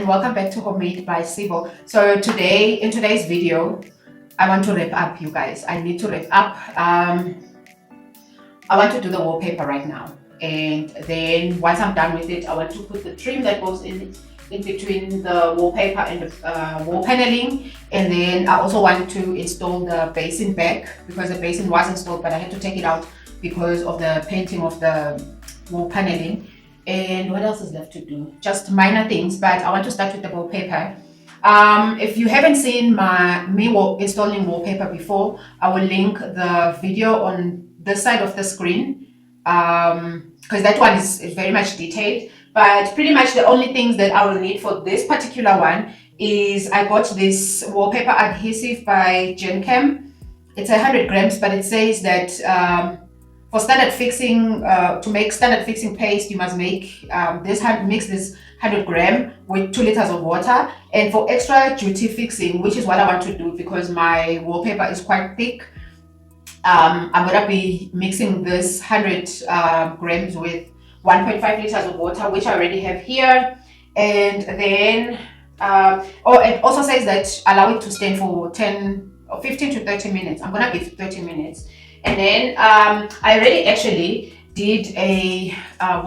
and welcome back to Homemade by Sibo. So today, in today's video, I want to wrap up, you guys. I need to wrap up. I want to do the wallpaper right now, and then once I'm done with it, I want to put the trim that goes in between the wallpaper and the wall paneling, and then I also want to install the basin back because the basin was installed, but I had to take it out because of the painting of the wall paneling. And what else is left to do? Just minor things, but I want to start with the wallpaper. If you haven't seen me installing wallpaper before, I will link the video on this side of the screen, because that one is very much detailed. But pretty much the only things that I will need for this particular one is I got this wallpaper adhesive by GenChem. It's 100 grams, but it says that for standard fixing, to make standard fixing paste, you must make mix this 100 gram with 2 liters of water. And for extra duty fixing, which is what I want to do because my wallpaper is quite thick, I'm gonna be mixing this 100 grams with 1.5 liters of water, which I already have here. And then, it also says that allow it to stand for 15 to 30 minutes. I'm gonna give 30 minutes. And then I already actually did a I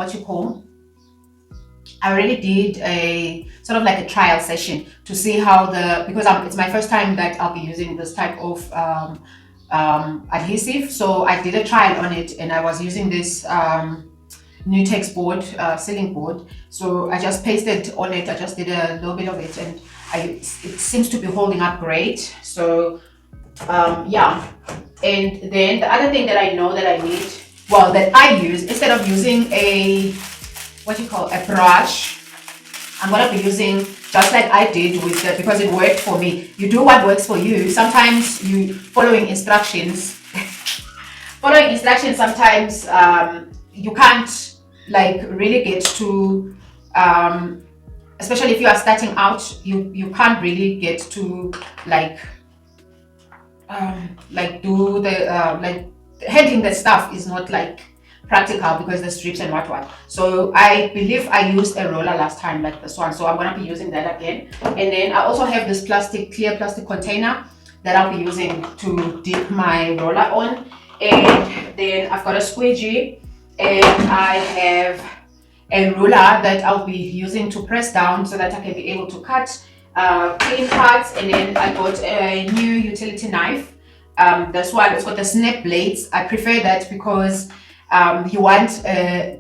already did a sort of like a trial session to see how because it's my first time that I'll be using this type of adhesive. So I did a trial on it, and I was using this Nutex board, sealing board. So I just pasted on it. I just did a little bit of it, and it seems to be holding up great. So yeah. And then the other thing that I know that I need, that I use, instead of using a brush, I'm gonna be using, just like I did with because it worked for me. You do what works for you. Sometimes you following instructions sometimes you can't like really get to, especially if you are starting out, you can't really get to do the handling the stuff is not like practical because the strips and what. So I believe I used a roller last time like this one, so I'm gonna be using that again. And then I also have this clear plastic container that I'll be using to dip my roller on. And then I've got a squeegee, and I have a ruler that I'll be using to press down so that I can be able to cut clean parts. And then I got a new utility knife. This one, it's got the snap blades. I prefer that because you want a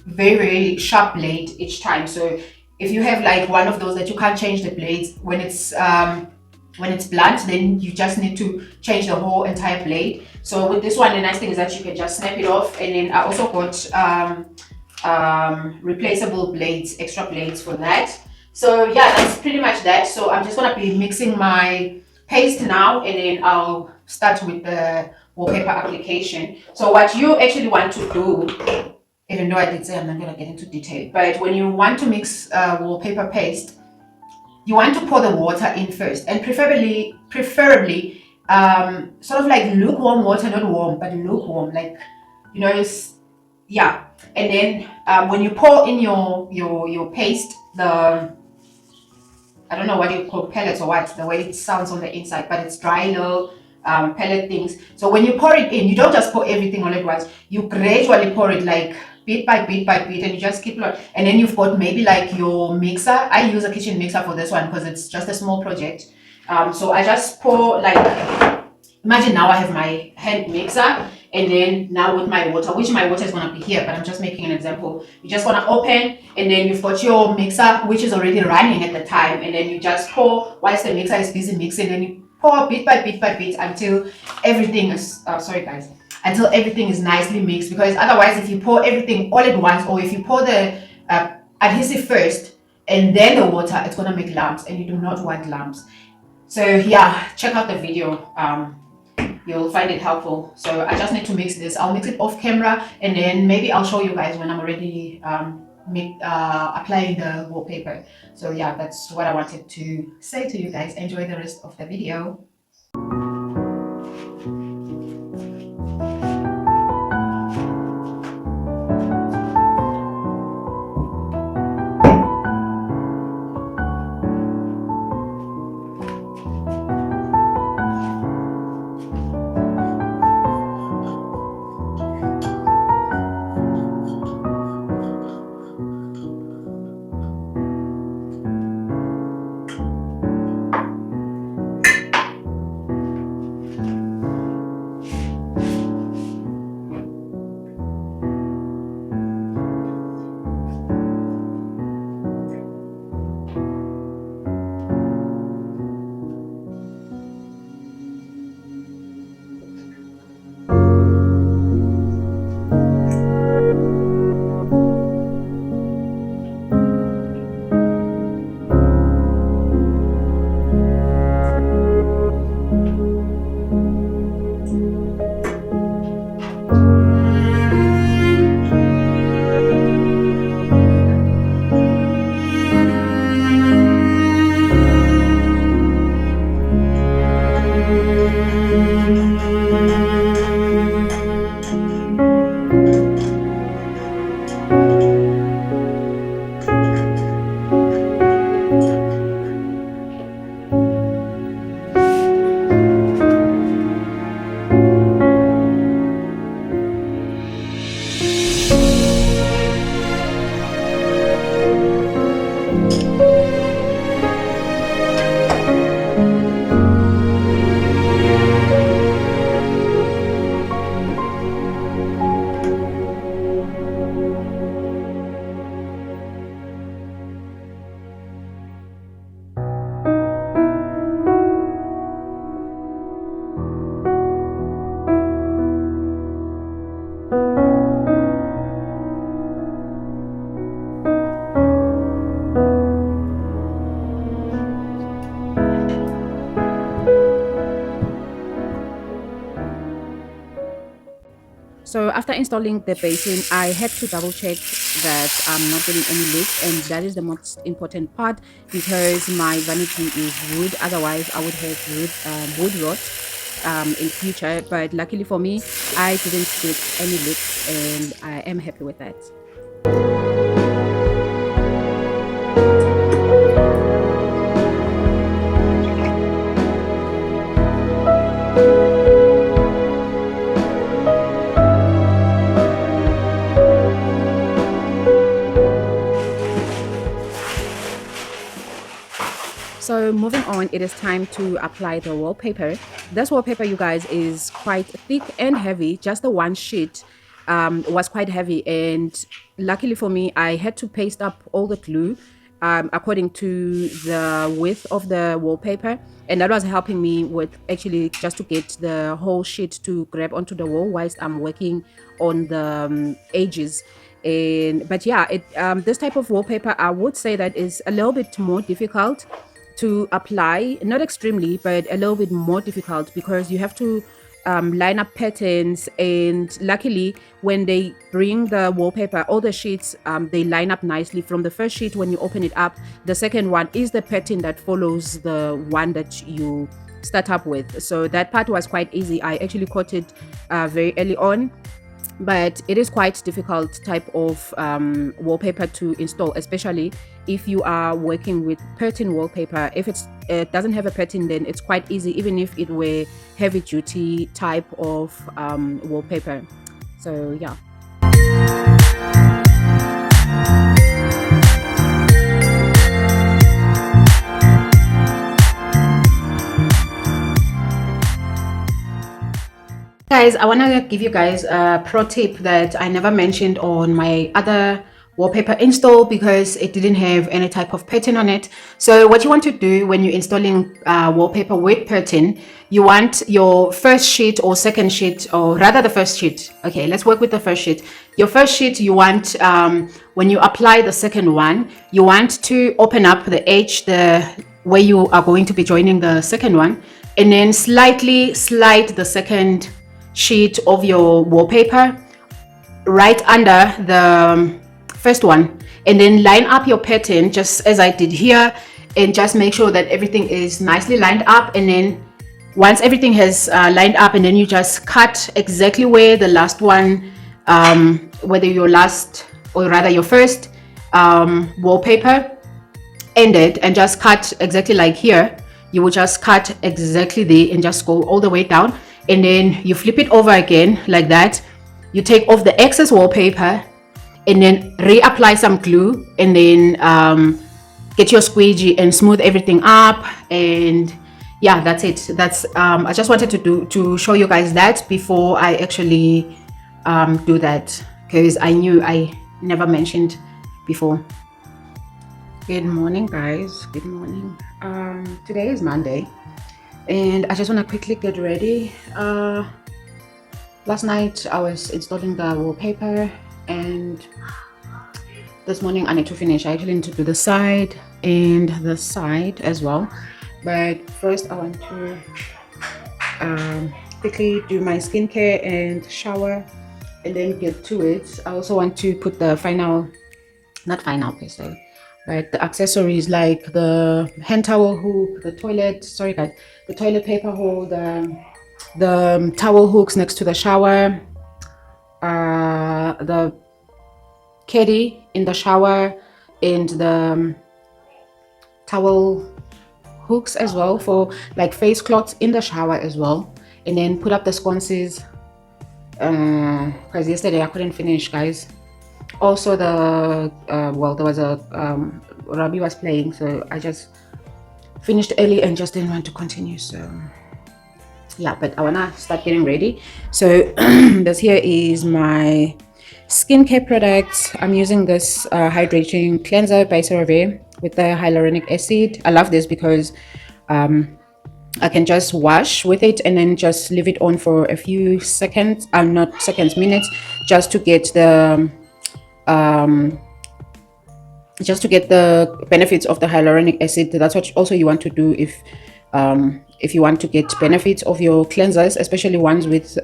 very, very sharp blade each time. So if you have like one of those that you can't change the blades when it's blunt, then you just need to change the whole entire blade. So with this one, the nice thing is that you can just snap it off. And then I also got replaceable blades, extra blades for that. So yeah, that's pretty much that. So I'm just gonna be mixing my paste now, and then I'll start with the wallpaper application. So what you actually want to do, even though I did say I'm not gonna get into detail, but when you want to mix wallpaper paste, you want to pour the water in first, and preferably sort of like lukewarm water, not warm, but lukewarm, like, you know, yeah. And then when you pour in your paste, I don't know what you call pellets or what, the way it sounds on the inside, but it's dry little pellet things. So when you pour it in, you don't just pour everything all at once. You gradually pour it like bit by bit, and you just keep it. And then you've got maybe like your mixer. I use a kitchen mixer for this one because it's just a small project. So I just pour imagine now I have my hand mixer, and then now with my water, which my water is going to be here, but I'm just making an example. You just want to open, and then you've got your mixer, which is already running at the time, and then you just pour whilst the mixer is busy mixing, and you pour bit by bit until everything is, until everything is nicely mixed. Because otherwise, if you pour everything all at once, or if you pour the adhesive first and then the water, it's going to make lumps, and you do not want lumps. So yeah, check out the video. You'll find it helpful. So I just need to mix this. I'll mix it off camera, and then maybe I'll show you guys when I'm already applying the wallpaper. So yeah, that's what I wanted to say to you guys. Enjoy the rest of the video. So after installing the basin, I had to double check that I'm not getting any leaks, and that is the most important part because my vanity is wood. Otherwise, I would have wood rot in future. But luckily for me, I didn't get any leaks, and I am happy with that. So moving on, it is time to apply the wallpaper. This wallpaper, you guys, is quite thick and heavy. Just the one sheet was quite heavy, and luckily for me, I had to paste up all the glue according to the width of the wallpaper, and that was helping me with actually just to get the whole sheet to grab onto the wall whilst I'm working on the edges. And but yeah, this type of wallpaper, I would say that is a little bit more difficult to apply, not extremely, but a little bit more difficult because you have to line up patterns. And luckily, when they bring the wallpaper, all the sheets, they line up nicely. From the first sheet, when you open it up, the second one is the pattern that follows the one that you start up with. So that part was quite easy. I actually caught it very early on, but it is quite difficult type of wallpaper to install, especially if you are working with pattern wallpaper. If it doesn't have a pattern, then it's quite easy, even if it were heavy duty type of wallpaper. So yeah. Guys, I want to give you guys a pro tip that I never mentioned on my other wallpaper install because it didn't have any type of pattern on it. So what you want to do when you're installing wallpaper with pattern, you want your first sheet or second sheet, or rather the first sheet. Okay, let's work with the first sheet. Your first sheet, you want, when you apply the second one, you want to open up the edge, the where you are going to be joining the second one, and then slightly slide the second sheet of your wallpaper right under the first one, and then line up your pattern just as I did here, and just make sure that everything is nicely lined up. And then once everything has lined up, and then you just cut exactly where the last one, whether your last or rather your first wallpaper ended, and just cut exactly like here. You will just cut exactly there and just go all the way down, and then you flip it over again like that. You take off the excess wallpaper and then reapply some glue, and then get your squeegee and smooth everything up. And yeah, that's it. That's I just wanted to show you guys that before I actually do that, because I knew I never mentioned before. Good morning, guys. Good morning. Today is Monday, and I just want to quickly get ready. Last night I was installing the wallpaper, and this morning I need to finish. I actually need to do the side and the side as well, but first I want to quickly do my skincare and shower and then get to it. I also want to put the not final per se, but the accessories like the hand towel hook, the toilet paper holder, the towel hooks next to the shower, the caddy in the shower, and the towel hooks as well for like face cloths in the shower as well. And then put up the sconces because yesterday I couldn't finish, guys. Also the well, there was a Robbie was playing, so I just finished early and just didn't want to continue. So yeah, but I wanna start getting ready. So this here is my skincare products. I'm using this hydrating cleanser by CeraVe with the hyaluronic acid. I love this because I can just wash with it and then just leave it on for a few seconds, not seconds, minutes, just to get the benefits of the hyaluronic acid. That's what also you want to do if you want to get benefits of your cleansers, especially ones with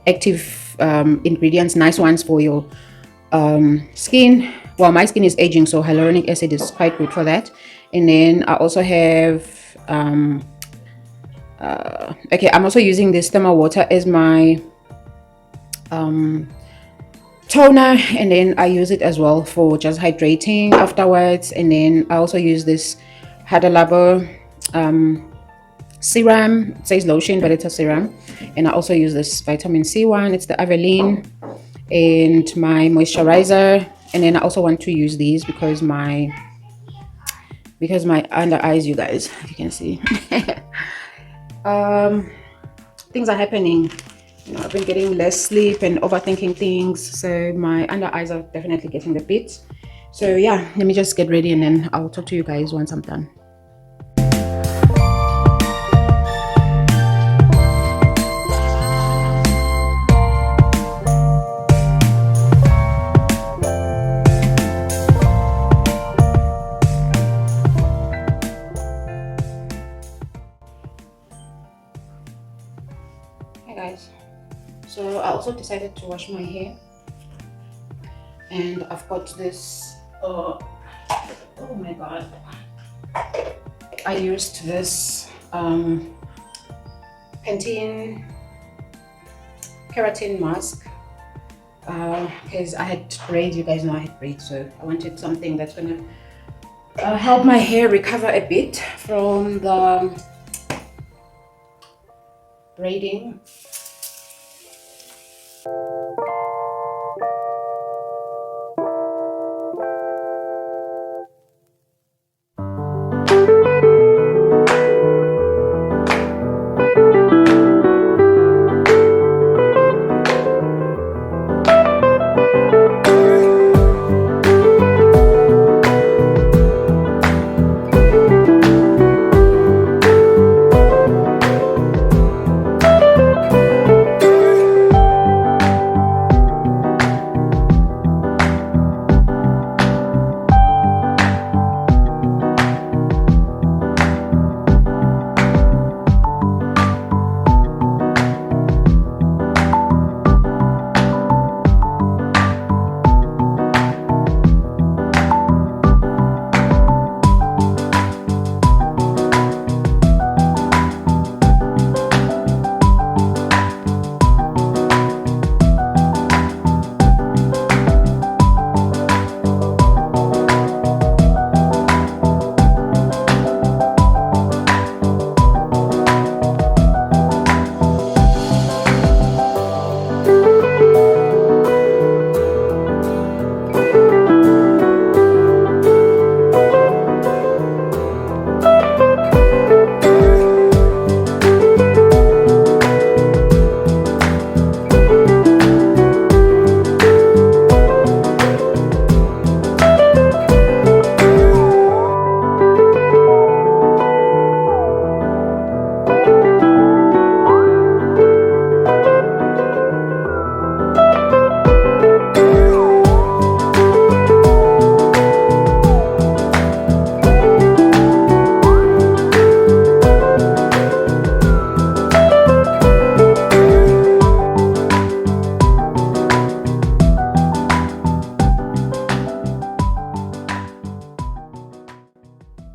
active ingredients, nice ones for your skin. Well, my skin is aging, so hyaluronic acid is quite good for that. And then I also have okay, I'm also using this thermal water as my toner, and then I use it as well for just hydrating afterwards. And then I also use this Hada Labo serum. It says lotion, but it's a serum. And I also use this vitamin C one, it's the Aveline, and my moisturizer. And then I also want to use these because my under eyes, you guys, if you can see, things are happening. I've been getting less sleep and overthinking things, so my under eyes are definitely getting the bit. So yeah, let me just get ready and then I'll talk to you guys once I'm done. Hey guys, so I also decided to wash my hair, and I've got this oh my god, I used this Pantene keratin mask because I had braids. You guys know I had braids, so I wanted something that's gonna help my hair recover a bit from the braiding.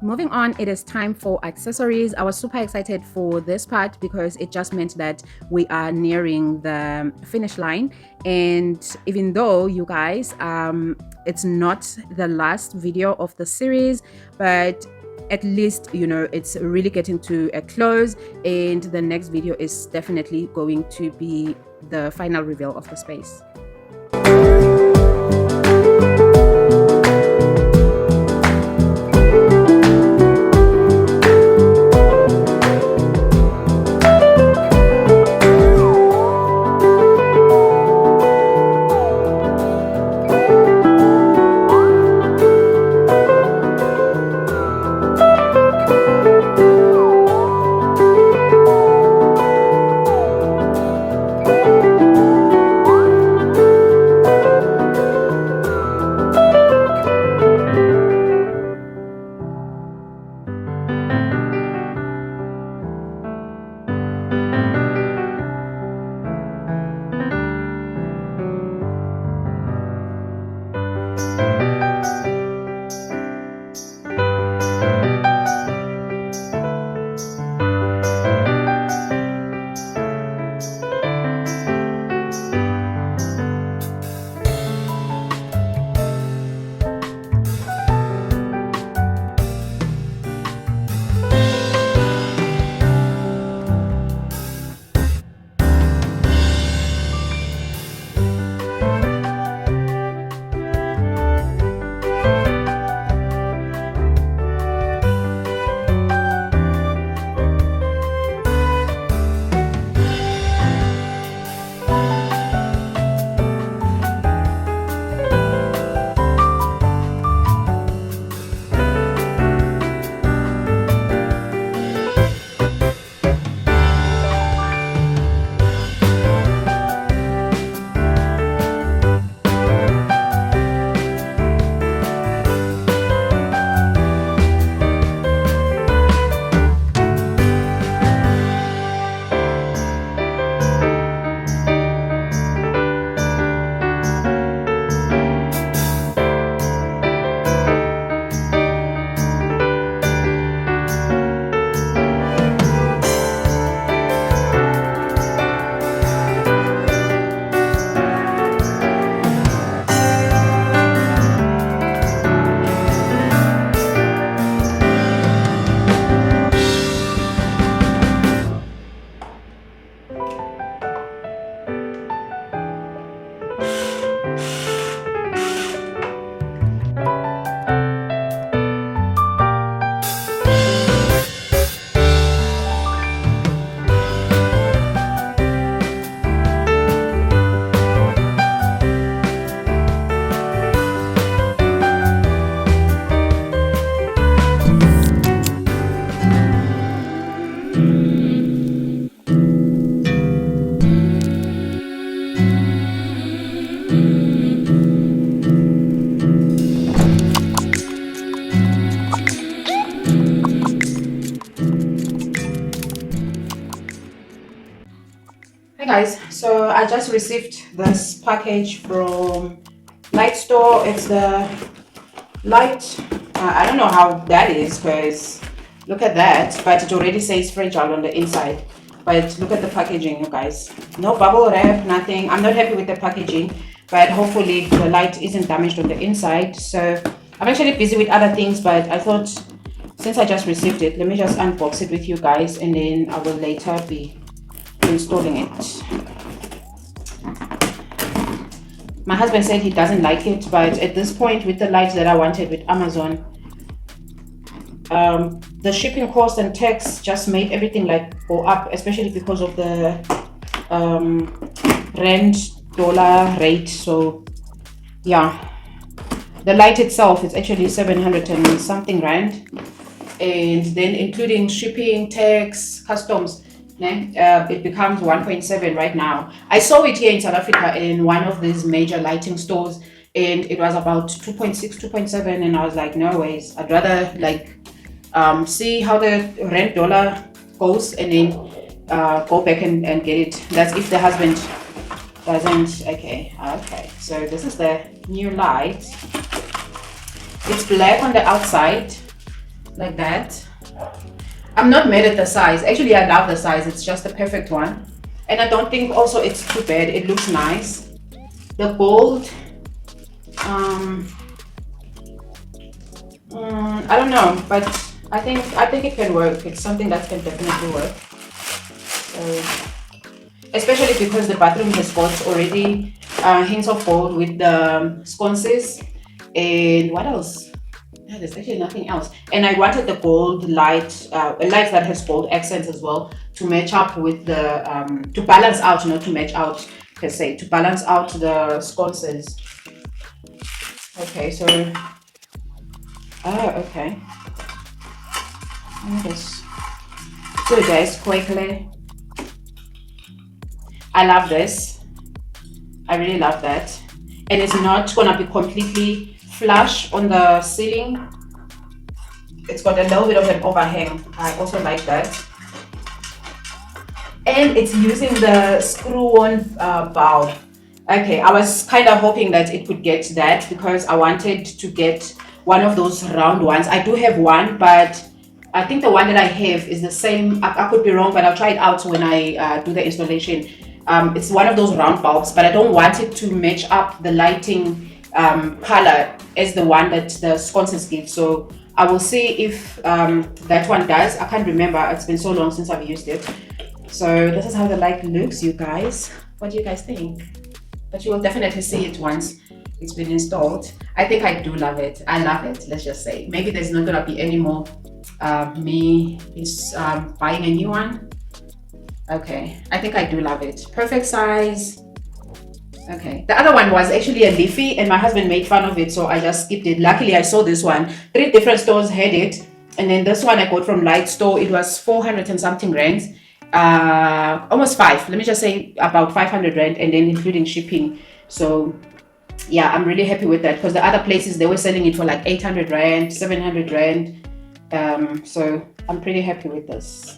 Moving on, it is time for accessories. I was super excited for this part because it just meant that we are nearing the finish line. And even though, you guys, it's not the last video of the series, but at least it's really getting to a close, and the next video is definitely going to be the final reveal of the space. just received this package from Light Store. It's the light. I don't know how that is, because look at that, but it already says fragile on the inside. But look at the packaging, you guys. No bubble wrap, nothing. I'm not happy with the packaging, but hopefully the light isn't damaged on the inside. So I'm actually busy with other things, but I thought since I just received it, let me just unbox it with you guys, and then I will later be installing it. My husband said he doesn't like it, but at this point, with the lights that I wanted with Amazon, the shipping cost and tax just made everything like go up, especially because of the rand dollar rate. So yeah, the light itself is actually 700 and something rand, and then including shipping, tax, customs, it becomes 1.7 right now. I saw it here in South Africa in one of these major lighting stores, and it was about 2.6, 2.7, and I was like, no ways, I'd rather like see how the rand dollar goes, and then go back and get it. That's if the husband doesn't. Okay, so this is the new light. It's black on the outside like that. I'm not mad at the size. Actually, I love the size. It's just the perfect one, and I don't think also it's too bad. It looks nice. The gold, I don't know, but I think it can work. It's something that can definitely work. So, especially because the bathroom has got already hints of gold with the sconces, and what else? Yeah, there's actually nothing else. And I wanted the gold light, a light that has gold accents as well, to match up with the to balance out, not to match out per se, to balance out the sconces. Okay, so okay. Let me just do this quickly. I love this. I really love that. And it's not gonna be completely flush on the ceiling. It's got a little bit of an overhang. I also like that. And it's using the screw-on bulb. Okay, I was kind of hoping that it could get that, because I wanted to get one of those round ones. I do have one, but I think the one that I have is the same. I could be wrong, but I'll try it out when I do the installation. It's one of those round bulbs, but I don't want it to match up the lighting color as the one that the sconces give. So I will see if that one does. I can't remember. It's been so long since I've used it. So this is how the light looks, you guys. What do you guys think? But you will definitely see it once it's been installed. I think I do love it. I love it, let's just say. Maybe there's not gonna be any more me buying a new one. Okay, I think I do love it. Perfect size. Okay, the other one was actually a leafy, and my husband made fun of it, so I just skipped it. Luckily, I saw this one. 3 different stores had it, and then this one I got from Light Store. It was 400 and something rands. Almost 5. Let me just say about 500 rand, and then including shipping. So yeah, I'm really happy with that, because the other places they were selling it for like 800 rand, 700 rand. So I'm pretty happy with this.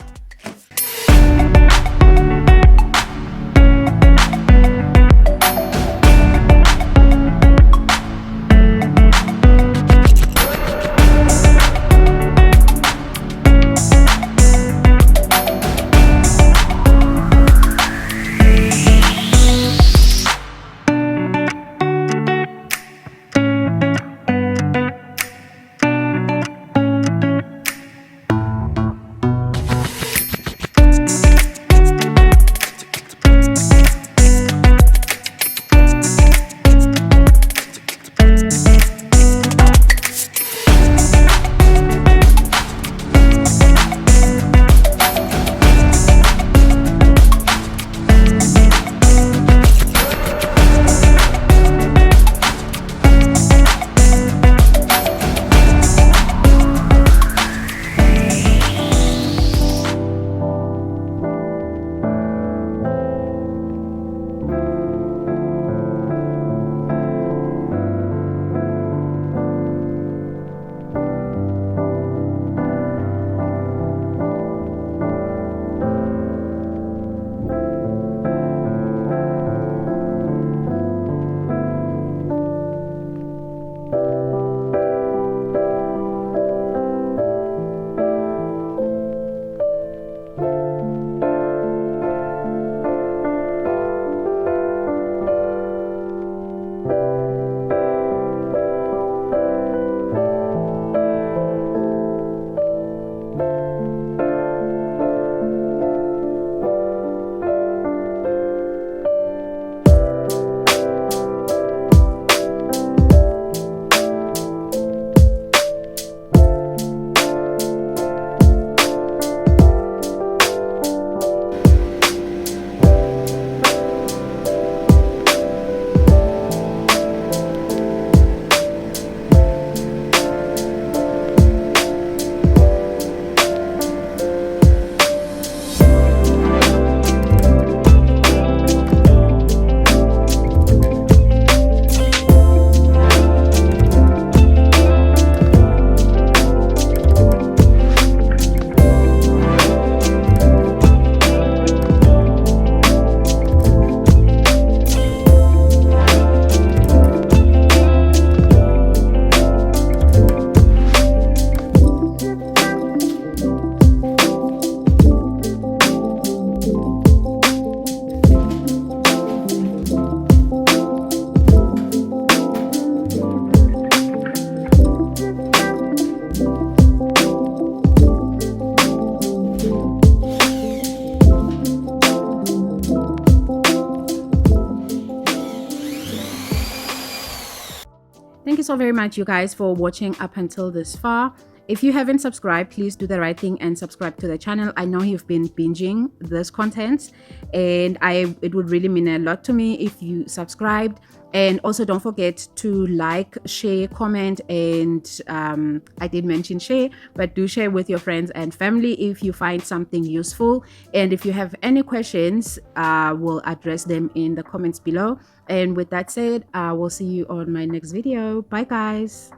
Thank you so very much, you guys, for watching up until this far. If you haven't subscribed, please do the right thing and subscribe to the channel. I know you've been binging this content, and it would really mean a lot to me if you subscribed. And also don't forget to like, share, comment, and I did mention share, but do share with your friends and family if you find something useful. And if you have any questions, we'll address them in the comments below. And with that said, we'll see you on my next video. Bye, guys.